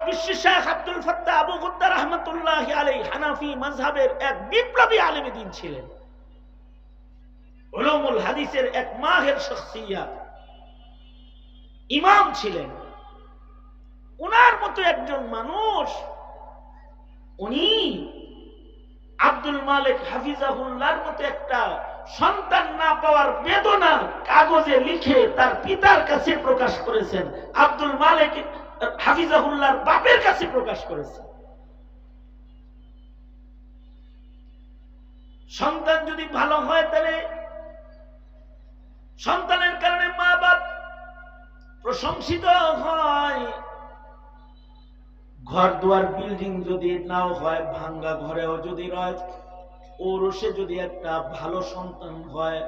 বিশ্ব শেখ আব্দুল ফাত্তাহ আবু গুদ্দা রাহমাতুল্লাহি আলাইহি হানাফি মাযহাবের এক বিপ্লবী আলেম দ্বীন ছিলেন, উলুমুল হাদিসের এক মাহের শখসিয়াত, ইমাম ছিলেন। উনার মতো একজন মানুষ, উনি আব্দুল মালিক হাফিজাহুল্লাহর মতো একটা সন্তান না পাওয়ার বেদনা কাগজে লিখে তার পিতার কাছে প্রকাশ করেছেন, আব্দুল মালিক হাফিজাহুল্লাহর বাপের কাছে প্রকাশ করেছেন। সন্তান যদি ভালো হয় তাহলে সন্তানের কারণে মা বাপ প্রশংসিত হয়। ঘর দুয়ার বিল্ডিং যদি নাও হয়, ভাঙ্গা ঘরেও যদি রয়, ওরসে যদি একটা ভালো সন্তান হয়,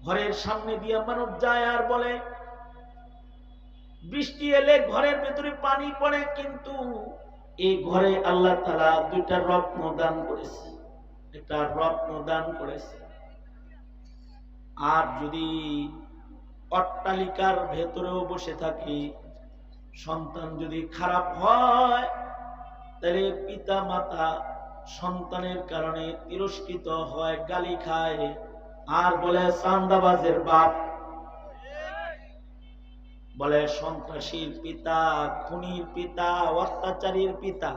ঘরের সামনে দিয়ে মানুষ যায় আর বলে বৃষ্টি এলে ঘরের ভেতরে পানি পড়ে, কিন্তু এই ঘরে আল্লাহ তাআলা দুইটা রত্ন দান করেছে, একটা রত্ন দান করেছে। আর যদি অট্টালিকার ভেতরেও বসে থাকি, সন্তান যদি খারাপ হয় তাহলে পিতা মাতা সন্তানের কারণে তিরস্কৃত হয়, গালি খায়, আর বলে চাঁদাবাজের বাপ, বলে সন্ত্রাসীর পিতা, খুনির পিতা, অত্যাচারীর পিতা।